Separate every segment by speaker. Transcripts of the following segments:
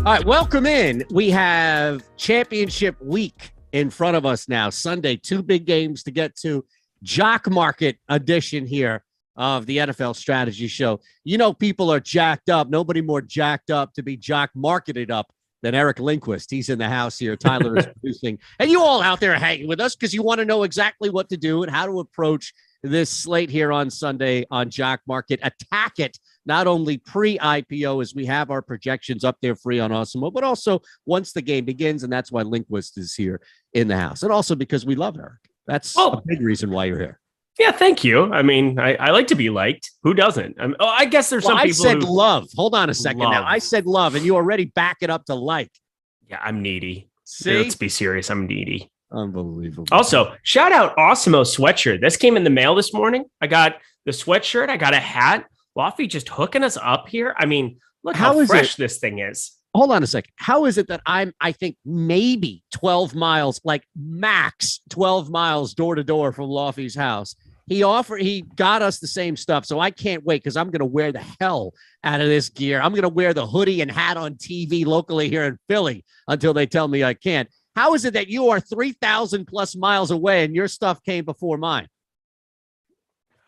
Speaker 1: All right, welcome in. We have championship week in front of us now. Sunday, two big games to get to. Jock Market edition here of the NFL Strategy Show. You know, people are jacked up. Nobody more jacked up to be jock marketed up than Eric Lindquist. He's in the house here. Tyler is producing. And you all out there hanging with us because you want to know exactly what to do and how to approach this slate here on Sunday on Jock Market. Attack it, not only pre-IPO as we have our projections up there free on Awesemo, but also once the game begins, and that's why Lindquist is here in the house. And also because we love Eric. That's a big reason why you're here.
Speaker 2: Yeah, thank you. I mean, I like to be liked. Who doesn't? I guess there's some people
Speaker 1: I said love. Hold on a second now. I said love, and you already back it up to like.
Speaker 2: Yeah, I'm needy.
Speaker 1: See?
Speaker 2: Let's be serious. I'm needy.
Speaker 1: Unbelievable.
Speaker 2: Also, shout out Awesemo sweatshirt. This came in the mail this morning. I got the sweatshirt. I got a hat. Lofty just hooking us up here. I mean, look how fresh this thing is.
Speaker 1: Hold on a second. How is it that I think maybe 12 miles, like max 12 miles door to door from Lofty's house? He got us the same stuff. So I can't wait because I'm going to wear the hell out of this gear. I'm going to wear the hoodie and hat on TV locally here in Philly until they tell me I can't. How is it that you are 3,000 plus miles away and your stuff came before mine?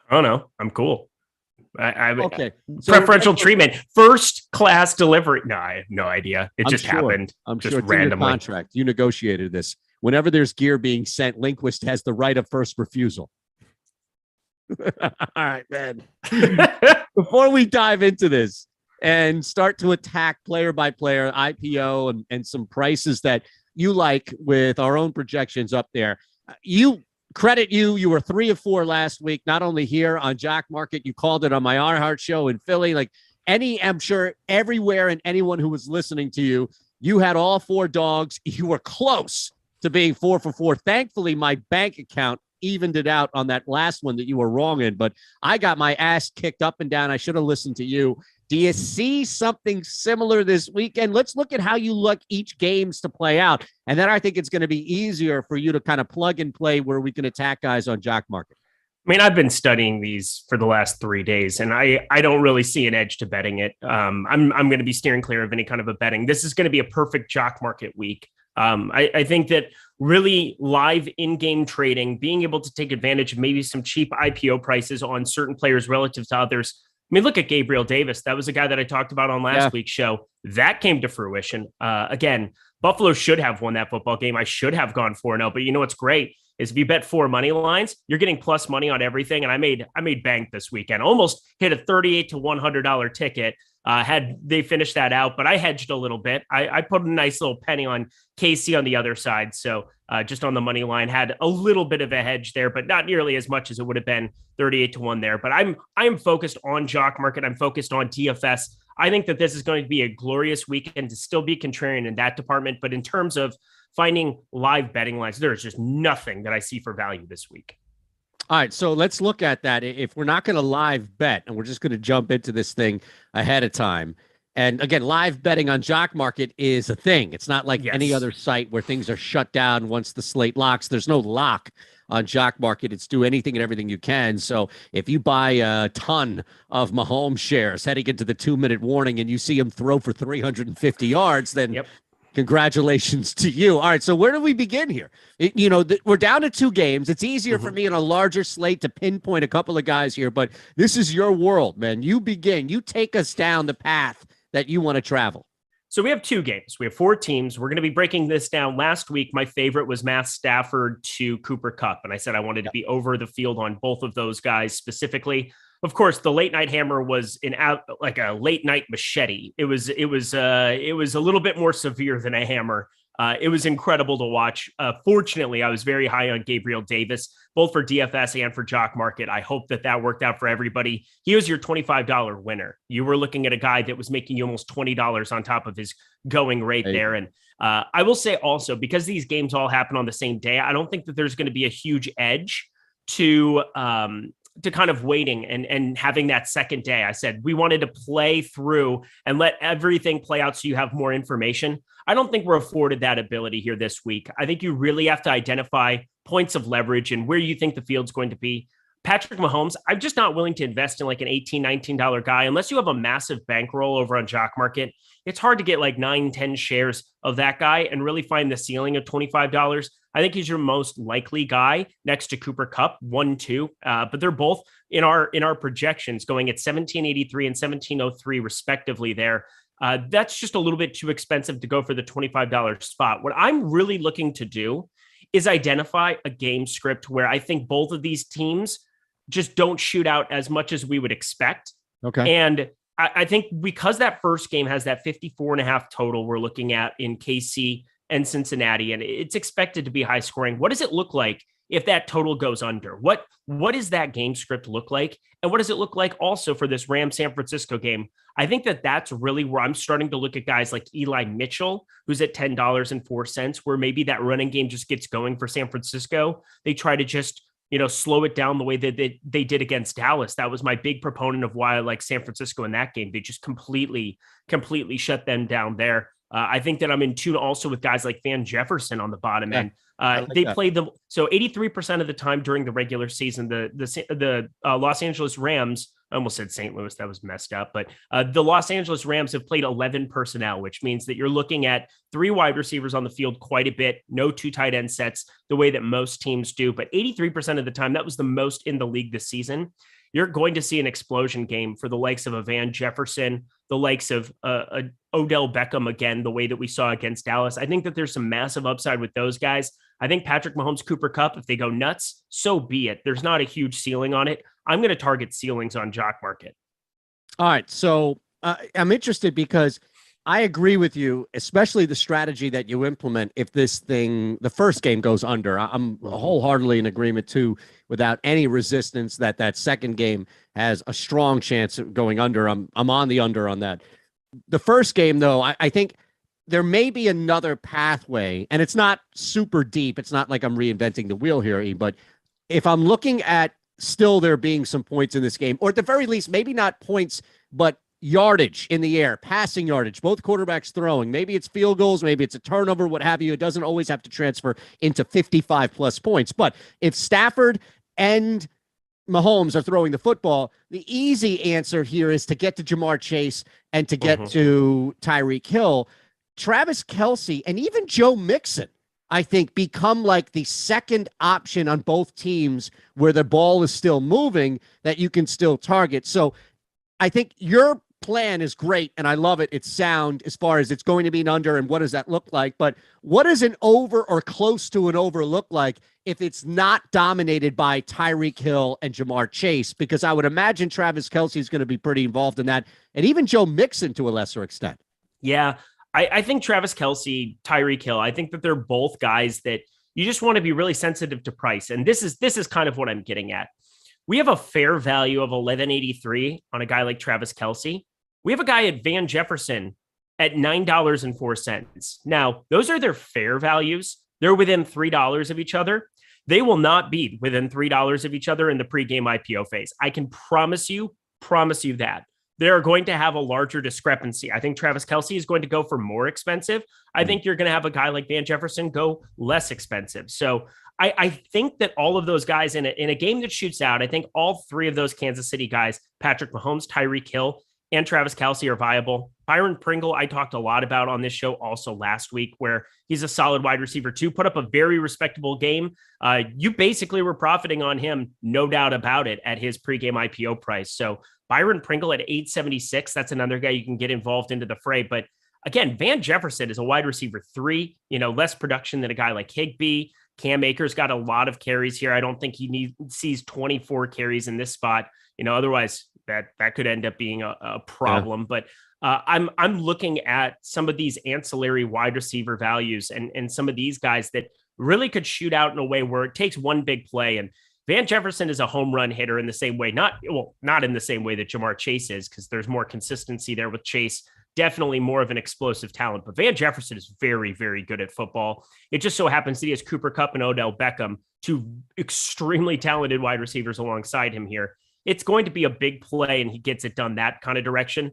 Speaker 2: I don't know. I'm cool.
Speaker 1: Okay.
Speaker 2: Preferential treatment, first class delivery. No, I have no idea. It just happened.
Speaker 1: I'm
Speaker 2: just
Speaker 1: sure it's
Speaker 2: randomly.
Speaker 1: in your contract. You negotiated this. Whenever there's gear being sent, Lindquist has the right of first refusal. All right, man. Before we dive into this and start to attack player by player, IPO, and some prices that you like with our own projections up there, you were 3 of 4 last week, not only here on Jock Market, you called it on my iHeart show in Philly. I'm sure everywhere, and anyone who was listening to you, you had all 4 dogs. You were close to being 4 for 4. Thankfully, my bank account evened it out on that last one that you were wrong in, but I got my ass kicked up and down. I should have listened to you. Do you see something similar this weekend? Let's look at how you look each games to play out. And then I think it's going to be easier for you to kind of plug and play where we can attack guys on Jock Market.
Speaker 2: I mean, I've been studying these for the last 3 days, and I don't really see an edge to betting it. I'm going to be steering clear of any kind of a betting. This is going to be a perfect Jock Market week. I think that really live in-game trading, being able to take advantage of maybe some cheap IPO prices on certain players relative to others. I mean, look at Gabriel Davis. That was a guy that I talked about on last week's show. That came to fruition. Again, Buffalo should have won that football game. I should have gone 4-0. But you know what's great is if you bet 4 money lines, you're getting plus money on everything. And I made bank this weekend. Almost hit a $38 to $100 ticket. Had they finished that out, but I hedged a little bit. I put a nice little penny on KC on the other side. So just on the money line, had a little bit of a hedge there, but not nearly as much as it would have been 38 to 1 there. But I'm focused on Jock Market. I'm focused on DFS. I think that this is going to be a glorious weekend to still be contrarian in that department. But in terms of finding live betting lines, there's just nothing that I see for value this week.
Speaker 1: All right, so let's look at that. If we're not going to live bet, and we're just going to jump into this thing ahead of time, and again, live betting on Jock Market is a thing. It's not like any other site where things are shut down once the slate locks. There's no lock on Jock Market. It's do anything and everything you can. So if you buy a ton of Mahomes shares heading into the 2-minute warning and you see him throw for 350 yards, then congratulations to you. All right, so where do we begin here? We're down to 2 games. It's easier for me in a larger slate to pinpoint a couple of guys here, but this is your world, man. You begin. You take us down the path that you want to travel.
Speaker 2: So we have 2 games. We have 4 teams. We're going to be breaking this down. Last week, my favorite was Matt Stafford to Cooper Kupp, and I said I wanted to be over the field on both of those guys specifically. Of course, the late night hammer was like a late night machete. It was a little bit more severe than a hammer. It was incredible to watch. Fortunately, I was very high on Gabriel Davis, both for DFS and for Jock Market. I hope that worked out for everybody. He was your $25 winner. You were looking at a guy that was making you almost $20 on top of his going rate there. And I will say also, because these games all happen on the same day, I don't think that there's going to be a huge edge to kind of waiting and having that second day. I said we wanted to play through and let everything play out so you have more information. I don't think we're afforded that ability here this week. I think you really have to identify points of leverage and where you think the field's going to be. Patrick Mahomes, I'm just not willing to invest in like an $18, $19 guy unless you have a massive bankroll over on Jock Market. It's hard to get like 9, 10 shares of that guy and really find the ceiling of $25. I think he's your most likely guy next to Cooper Kupp, 1, 2. But they're both in our projections going at 1783 and 1703 respectively there. That's just a little bit too expensive to go for the $25 spot. What I'm really looking to do is identify a game script where I think both of these teams just don't shoot out as much as we would expect.
Speaker 1: Okay.
Speaker 2: And I think because that first game has that 54.5 total we're looking at in KC and Cincinnati, and it's expected to be high scoring. What does it look like if that total goes under? What does that game script look like? And what does it look like also for this Rams-San Francisco game? I think that's really where I'm starting to look at guys like Eli Mitchell, who's at $10.04, where maybe that running game just gets going for San Francisco. They try to just, slow it down the way that they did against Dallas. That was my big proponent of why I like San Francisco in that game. They just completely shut them down there. I think that I'm in tune also with guys like Van Jefferson on the bottom end. They played them. So 83% of the time during the regular season, the Los Angeles Rams, I almost said St. Louis, that was messed up, but the Los Angeles Rams have played 11 personnel, which means that you're looking at 3 wide receivers on the field quite a bit, no 2 tight end sets the way that most teams do. But 83% of the time, that was the most in the league this season. You're going to see an explosion game for the likes of a Van Jefferson, the likes of Odell Beckham again, the way that we saw against Dallas. I think that there's some massive upside with those guys. I think Patrick Mahomes, Cooper Kupp, if they go nuts, so be it. There's not a huge ceiling on it. I'm going to target ceilings on Jock Market.
Speaker 1: All right. So I'm interested because I agree with you, especially the strategy that you implement if the first game goes under. I'm wholeheartedly in agreement too, without any resistance, that second game has a strong chance of going under. I'm on the under on that. The first game, though, I think there may be another pathway, and it's not super deep. It's not like I'm reinventing the wheel here, but if I'm looking at still there being some points in this game, or at the very least, maybe not points, but yardage in the air, passing yardage, both quarterbacks throwing. Maybe it's field goals, maybe it's a turnover, what have you. It doesn't always have to transfer into 55 plus points. But if Stafford and Mahomes are throwing the football, the easy answer here is to get to Jamar Chase and to get to Tyreek Hill. Travis Kelce and even Joe Mixon, I think, become like the second option on both teams where the ball is still moving that you can still target. So I think your plan is great, and I love it. It's sound as far as it's going to be an under, and what does that look like? But what does an over or close to an over look like if it's not dominated by Tyreek Hill and Jamar Chase? Because I would imagine Travis Kelce is going to be pretty involved in that, and even Joe Mixon to a lesser extent.
Speaker 2: Yeah, I think Travis Kelce, Tyreek Hill, I think that they're both guys that you just want to be really sensitive to price. And this is kind of what I'm getting at. We have a fair value of 1183 on a guy like Travis Kelce. We have a guy at Van Jefferson at $9.04. Now, those are their fair values. They're within $3 of each other. They will not be within $3 of each other in the pregame IPO phase. I can promise you that. They're going to have a larger discrepancy. I think Travis Kelce is going to go for more expensive. I think you're going to have a guy like Van Jefferson go less expensive. So I think that all of those guys in a game that shoots out, I think all 3 of those Kansas City guys, Patrick Mahomes, Tyreek Hill, and Travis Kelce, are viable. Byron Pringle, I talked a lot about on this show also last week, where he's a solid wide receiver too, put up a very respectable game. You basically were profiting on him, no doubt about it, at his pregame IPO price. So Byron Pringle at 876, that's another guy you can get involved into the fray. But again, Van Jefferson is a wide receiver 3, less production than a guy like Higbee. Cam Akers got a lot of carries here. I don't think he sees 24 carries in this spot. Otherwise that could end up being a problem. Yeah. But I'm looking at some of these ancillary wide receiver values and some of these guys that really could shoot out in a way where it takes one big play. And Van Jefferson is a home run hitter in the same way, not in the same way that Jamar Chase is, because there's more consistency there with Chase. Definitely more of an explosive talent, but Van Jefferson is very, very good at football. It just so happens that he has Cooper Kupp and Odell Beckham, 2 extremely talented wide receivers alongside him here. It's going to be a big play, and he gets it done that kind of direction.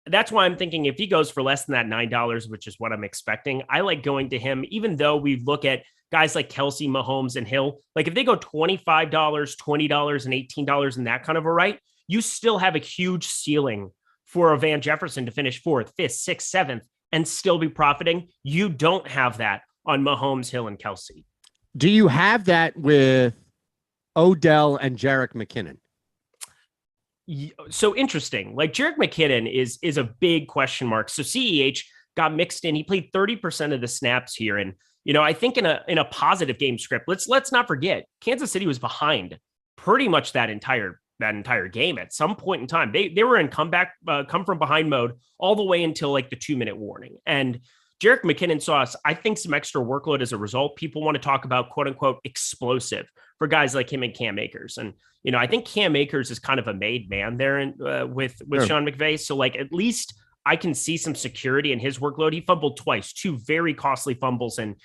Speaker 2: that's why I'm thinking if he goes for less than that $9, which is what I'm expecting, I like going to him, even though we look at guys like Kelsey, Mahomes, and Hill. Like if they go $25, $20, and $18 in that kind of a right, you still have a huge ceiling for a Van Jefferson to finish 4th, 5th, 6th, 7th, and still be profiting. You don't have that on Mahomes, Hill, and Kelsey.
Speaker 1: Do you have that with Odell and Jerick McKinnon?
Speaker 2: So interesting. Like Jerick McKinnon is a big question mark. So CEH got mixed in. He played 30% of the snaps here. And, I think in a positive game script, let's not forget Kansas City was behind pretty much that entire game at some point in time. They were in come from behind mode all the way until like the 2-minute warning. And Jerick McKinnon saw us, I think, some extra workload as a result. People want to talk about quote unquote explosive for guys like him and Cam Akers. And, I think Cam Akers is kind of a made man there with sure. Sean McVay. So like, at least I can see some security in his workload. He fumbled twice, 2 very costly fumbles. And,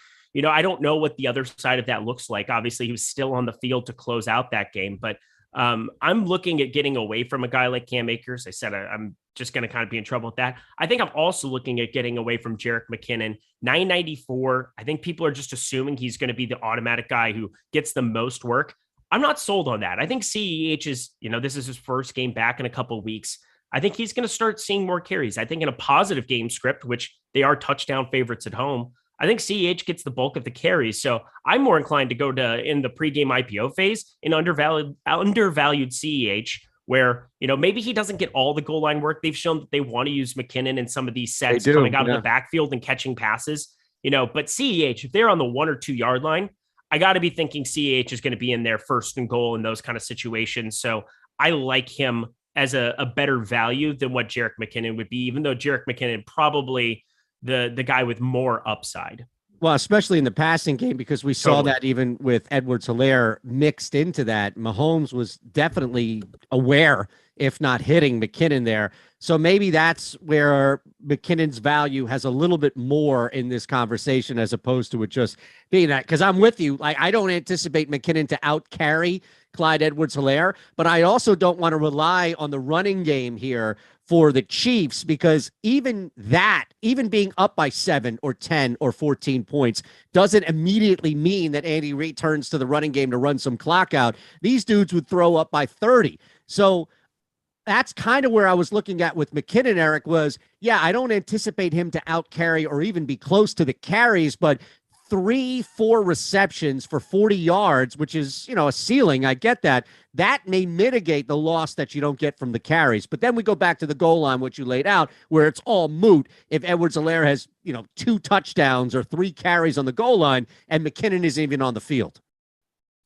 Speaker 2: I don't know what the other side of that looks like. Obviously he was still on the field to close out that game, but I'm looking at getting away from a guy like Cam Akers. I said I'm just going to kind of be in trouble with that. I think I'm also looking at getting away from Jerick McKinnon. 994. I think people are just assuming he's going to be the automatic guy who gets the most work. I'm not sold on that. I think CEH is, this is his first game back in a couple of weeks. I think he's going to start seeing more carries. I think in a positive game script, which they are touchdown favorites at home, I think CEH gets the bulk of the carries. So I'm more inclined to go to in the pregame IPO phase in undervalued CEH, where, maybe he doesn't get all the goal line work. They've shown that they want to use McKinnon in some of these sets coming out of the backfield and catching passes, but CEH, if they're on the 1 or 2 yard line, I got to be thinking CEH is going to be in there first and goal in those kind of situations. So I like him as a better value than what Jerick McKinnon would be, even though Jerick McKinnon probably the guy with more upside.
Speaker 1: Well, especially in the passing game, because we saw that even with Edwards-Helaire mixed into that. Mahomes was definitely aware, if not hitting McKinnon there. So maybe that's where McKinnon's value has a little bit more in this conversation as opposed to it just being that. Because I'm with you. I don't anticipate McKinnon to out-carry Clyde Edwards-Helaire, but I also don't want to rely on the running game here for the Chiefs, because even being up by 7 or 10 or 14 points doesn't immediately mean that Andy Reid turns to the running game to run some clock out. These dudes would throw up by 30. So that's kind of where I was looking at with McKinnon, Eric, was, I don't anticipate him to out carry or even be close to the carries, but 3-4 receptions for 40 yards, which is, a ceiling. I get that. That may mitigate the loss that you don't get from the carries. But then we go back to the goal line, which you laid out, where it's all moot if Edwards-Helaire has, 2 touchdowns or 3 carries on the goal line and McKinnon isn't even on the field.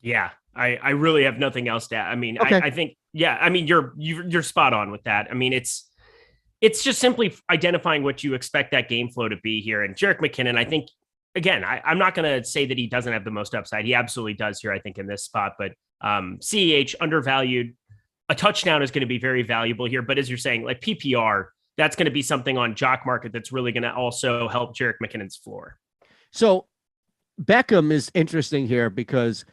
Speaker 2: Yeah, I really have nothing else to add. I mean,
Speaker 1: okay.
Speaker 2: I think, you're spot on with that. I mean, it's just simply identifying what you expect that game flow to be here. And Jerick McKinnon, I think, again, I'm not going to say that he doesn't have the most upside. He absolutely does here, I think, in this spot. But CEH, undervalued. A touchdown is going to be very valuable here. But as you're saying, like PPR, that's going to be something on Jock Market that's really going to also help Jerick McKinnon's floor.
Speaker 1: So Beckham is interesting here because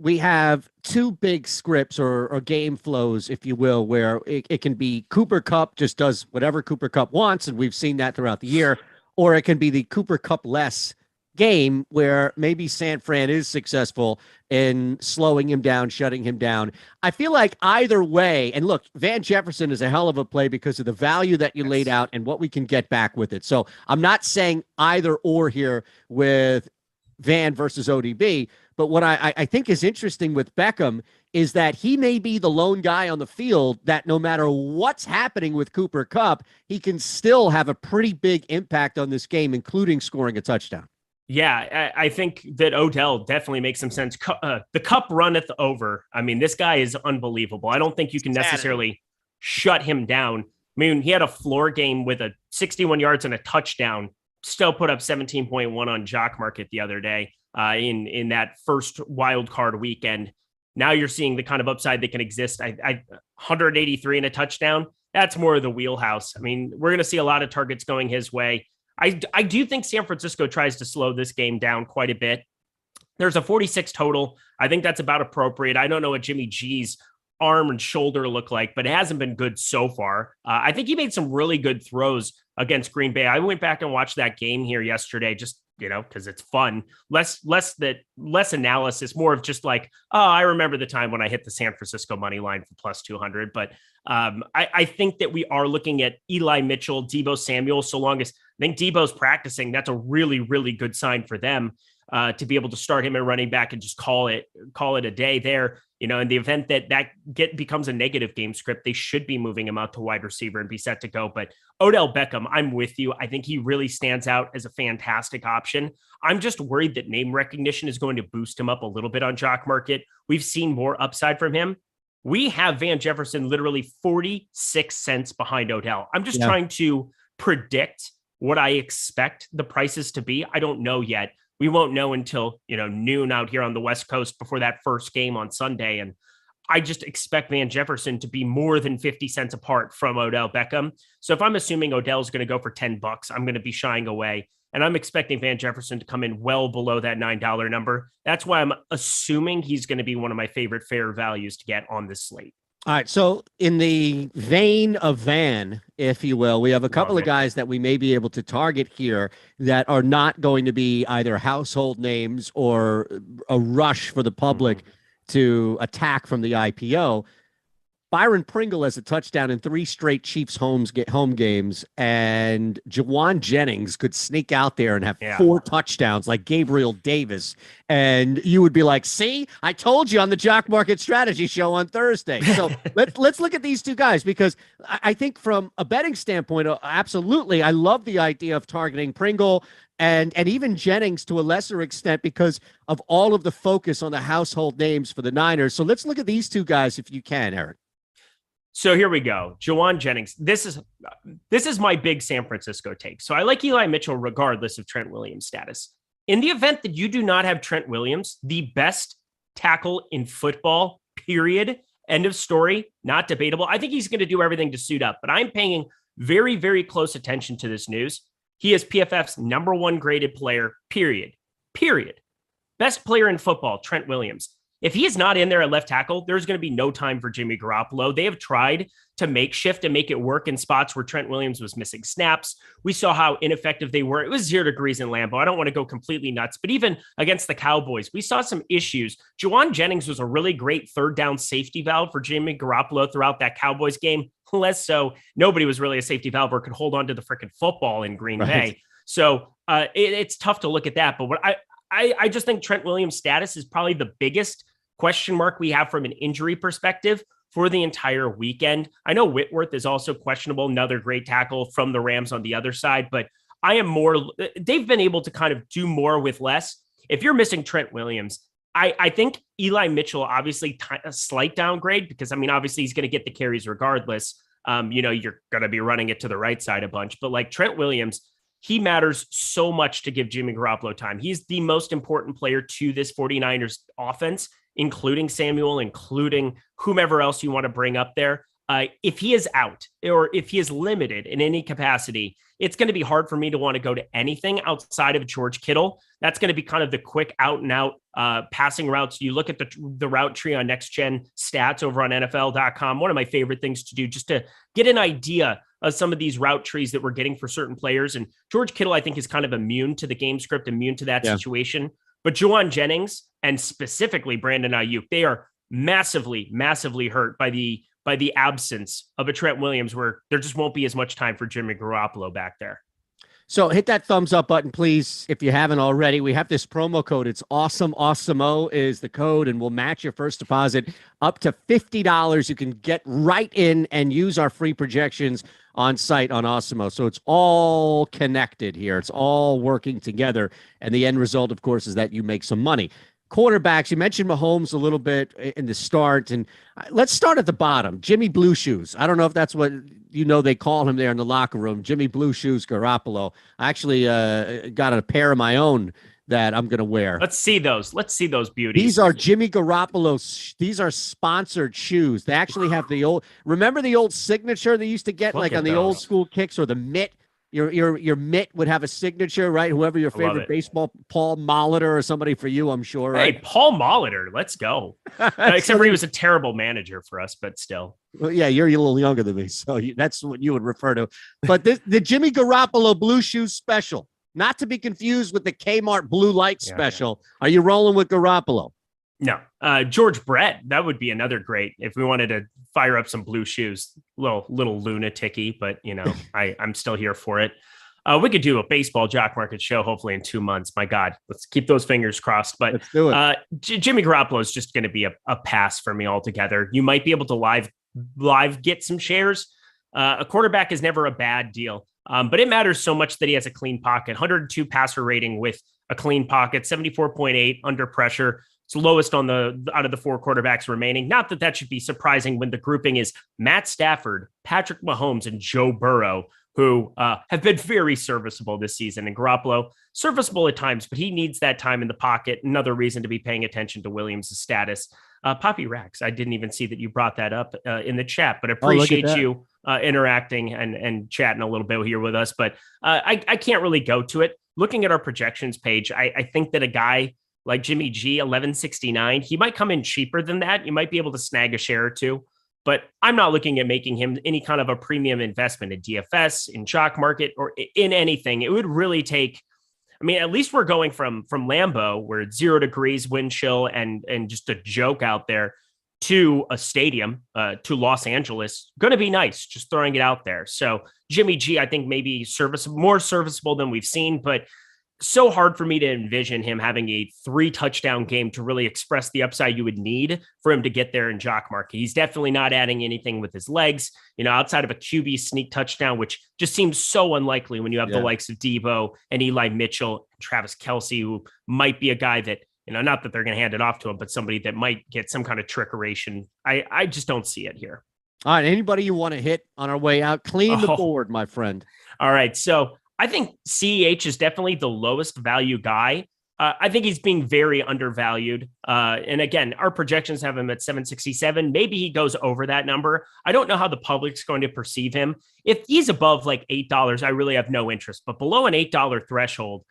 Speaker 1: we have 2 big scripts or game flows, if you will, where it can be Cooper Kupp just does whatever Cooper Kupp wants, and we've seen that throughout the year, or it can be the Cooper Kupp-less game where maybe San Fran is successful in slowing him down, shutting him down. I feel like either way, and look, Van Jefferson is a hell of a play because of the value that you laid out and what we can get back with it. So I'm not saying either or here with Van versus ODB, but what I think is interesting with Beckham is that he may be the lone guy on the field that no matter what's happening with Cooper Kupp, he can still have a pretty big impact on this game, including scoring a touchdown.
Speaker 2: Yeah, I think that Odell definitely makes some sense. The Kupp runneth over. I mean, this guy is unbelievable. I don't think you can necessarily shut him down. I mean, he had a floor game with a 61 yards and a touchdown, still put up 17.1 on Jock Market the other day in that first wild card weekend. Now you're seeing the kind of upside that can exist. 183 and a touchdown. That's more of the wheelhouse. I mean, we're going to see a lot of targets going his way. I do think San Francisco tries to slow this game down quite a bit. There's a 46 total. I think that's about appropriate. I don't know what Jimmy G's arm and shoulder look like, but it hasn't been good so far. I think he made some really good throws against Green Bay. I went back and watched that game here yesterday, just, because it's fun. Less analysis, more of just like, oh, I remember the time when I hit the San Francisco money line for plus 200. But I think that we are looking at Eli Mitchell, Deebo Samuel. So long as I think Deebo's practicing, that's a really, really good sign for them to be able to start him at running back and just call it a day there. In the event that becomes a negative game script, they should be moving him out to wide receiver and be set to go. But Odell Beckham, I'm with you. I think he really stands out as a fantastic option. I'm just worried that name recognition is going to boost him up a little bit on Jock Market. We've seen more upside from him. We have Van Jefferson literally 46 cents behind Odell. I'm just trying to predict what I expect the prices to be. I don't know yet. We won't know until, noon out here on the West Coast before that first game on Sunday. And I just expect Van Jefferson to be more than 50 cents apart from Odell Beckham. So if I'm assuming Odell's going to go for $10, I'm going to be shying away. And I'm expecting Van Jefferson to come in well below that $9 number. That's why I'm assuming he's going to be one of my favorite fair values to get on this slate.
Speaker 1: All right. So in the vein of Van, if you will, we have a couple of guys that we may be able to target here that are not going to be either household names or a rush for the public to attack from the IPO. Byron Pringle has a touchdown in 3 straight Chiefs home games, and Jawan Jennings could sneak out there and have 4 touchdowns like Gabriel Davis. And you would be like, see, I told you on the Jock Market Strategy Show on Thursday. So let's look at these two guys, because I think from a betting standpoint, absolutely, I love the idea of targeting Pringle and even Jennings to a lesser extent because of all of the focus on the household names for the Niners. So let's look at these two guys if you can, Eric.
Speaker 2: So here we go. Jawan Jennings. This is my big San Francisco take. So I like Eli Mitchell regardless of Trent Williams' status. In the event that you do not have Trent Williams, the best tackle in football, period, end of story, not debatable. I think he's going to do everything to suit up, but I'm paying very, very close attention to this news. He is PFF's #1 graded player, period. Best player in football, Trent Williams. If he is not in there at left tackle, there's going to be no time for Jimmy Garoppolo. They have tried to makeshift and make it work in spots where Trent Williams was missing snaps. We saw how ineffective they were. It was 0 degrees in Lambeau. I don't want to go completely nuts, but even against the Cowboys, we saw some issues. Jawan Jennings was a really great third down safety valve for Jimmy Garoppolo throughout that Cowboys game. Less so, nobody was really a safety valve or could hold on to the freaking football in Green Bay. So it's tough to look at that. But what I just think Trent Williams' status is probably the biggest question mark we have from an injury perspective for the entire weekend. I know Whitworth is also questionable, another great tackle from the Rams on the other side, but they've been able to kind of do more with less. If you're missing Trent Williams, I think Eli Mitchell, obviously a slight downgrade because, obviously he's going to get the carries regardless. You're going to be running it to the right side a bunch, but like Trent Williams, he matters so much to give Jimmy Garoppolo time. He's the most important player to this 49ers offense, including Samuel, including whomever else you want to bring up there. If he is out or if he is limited in any capacity, it's going to be hard for me to want to go to anything outside of George Kittle. That's going to be kind of the quick out and out passing routes. You look at the route tree on Next Gen Stats over on NFL.com. One of my favorite things to do just to get an idea of some of these route trees that we're getting for certain players. And George Kittle, I think, is kind of immune to the game script, immune to that situation. But Jawan Jennings and specifically Brandon Ayuk, they are massively, massively hurt by the absence of a Trent Williams, where there just won't be as much time for Jimmy Garoppolo back there.
Speaker 1: So hit that thumbs up button, please, if you haven't already. We have this promo code. It's awesome. Awesemo is the code, and we'll match your first deposit up to $50. You can get right in and use our free projections on site on Awesemo. So it's all connected here. It's all working together. And the end result, of course, is that you make some money. Quarterbacks, you mentioned Mahomes a little bit in the start, and let's start at the bottom. Jimmy Blue Shoes. I don't know if that's what they call him there in the locker room. Jimmy Blue Shoes Garoppolo. I actually got a pair of my own that I'm going to wear.
Speaker 2: Let's see those beauties.
Speaker 1: These are Jimmy Garoppolo's. These are sponsored shoes. They actually have remember the old signature they used to get on the old school kicks, or the mitt? Your mitt would have a signature, right? Whoever your favorite baseball, Paul Molitor or somebody for you, I'm sure. Right?
Speaker 2: Hey, Paul Molitor, let's go. Except for he was a terrible manager for us, but still.
Speaker 1: Well, yeah, you're a little younger than me, so that's what you would refer to. But the Jimmy Garoppolo Blue Shoes Special, not to be confused with the Kmart Blue Light Special. Are you rolling with Garoppolo?
Speaker 2: No. George Brett, that would be another great if we wanted to fire up some blue shoes. Little lunatic-y, but I'm still here for it. We could do a baseball jock market show hopefully in 2 months. My God, let's keep those fingers crossed. But
Speaker 1: let's do it.
Speaker 2: Jimmy Garoppolo is just going to be a pass for me altogether. You might be able to live get some shares. A quarterback is never a bad deal, but it matters so much that he has a clean pocket. 102 passer rating with a clean pocket, 74.8 under pressure. It's lowest out of the 4 quarterbacks remaining. Not that that should be surprising when the grouping is Matt Stafford, Patrick Mahomes, and Joe Burrow, who have been very serviceable this season. And Garoppolo, serviceable at times, but he needs that time in the pocket. Another reason to be paying attention to Williams' status. Poppy Rax, I didn't even see that you brought that up in the chat, but appreciate you interacting and chatting a little bit here with us. But I can't really go to it. Looking at our projections page, I think that a guy like Jimmy G, 1169, he might come in cheaper than that. You might be able to snag a share or two, but I'm not looking at making him any kind of a premium investment in DFS, in jock market, or in anything. It would really take, at least we're going from Lambeau, where it's 0 degrees, wind chill, and just a joke out there, to a stadium, to Los Angeles. Going to be nice, just throwing it out there. So Jimmy G, I think maybe more serviceable than we've seen, but so hard for me to envision him having a 3 touchdown game to really express the upside you would need for him to get there in jock market. He's definitely not adding anything with his legs, outside of a QB sneak touchdown, which just seems so unlikely when you have the likes of Debo and Eli Mitchell, Travis Kelce, who might be a guy that, not that they're going to hand it off to him, but somebody that might get some kind of trickeration. I just don't see it here.
Speaker 1: All right. Anybody you want to hit on our way out? Clean the board, my friend.
Speaker 2: All right. So I think CEH is definitely the lowest value guy. I think he's being very undervalued. And again, our projections have him at 767. Maybe he goes over that number. I don't know how the public's going to perceive him. If he's above like $8, I really have no interest. But below an $8 threshold,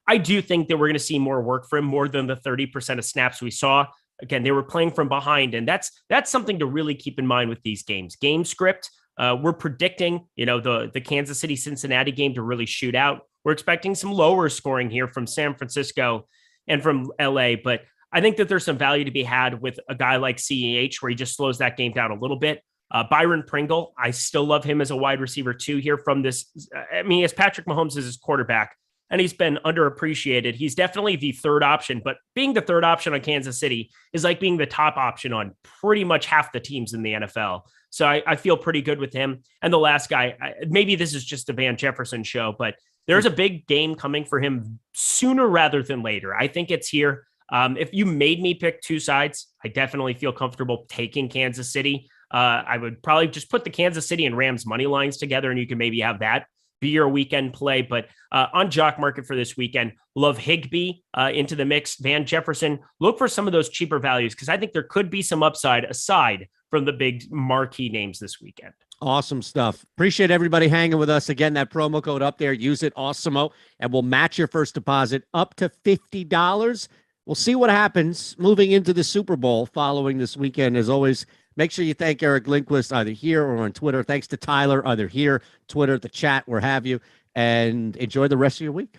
Speaker 2: I do think that we're going to see more work for him, more than the 30% of snaps we saw. Again, they were playing from behind, and that's something to really keep in mind with these games. Game script. We're predicting, the Kansas City-Cincinnati game to really shoot out. We're expecting some lower scoring here from San Francisco and from LA, but I think that there's some value to be had with a guy like CEH where he just slows that game down a little bit. Byron Pringle, I still love him as a wide receiver too here from this. As Patrick Mahomes is his quarterback, and he's been underappreciated. He's definitely the third option, but being the third option on Kansas City is like being the top option on pretty much half the teams in the NFL. So I feel pretty good with him. And the last guy, maybe this is just a Van Jefferson show, but there's a big game coming for him sooner rather than later. I think it's here. If you made me pick 2 sides, I definitely feel comfortable taking Kansas City. I would probably just put the Kansas City and Rams money lines together, and you can maybe have that be your weekend play. But on jock market for this weekend, love Higbee into the mix. Van Jefferson, look for some of those cheaper values because I think there could be some upside aside from the big marquee names this weekend.
Speaker 1: Awesome stuff. Appreciate everybody hanging with us. Again, that promo code up there, use it, Awesemo, and we'll match your first deposit up to $50. We'll see what happens moving into the Super Bowl following this weekend. As always, make sure you thank Eric Lindquist either here or on Twitter. Thanks to Tyler, either here, Twitter, the chat, where have you, and enjoy the rest of your week.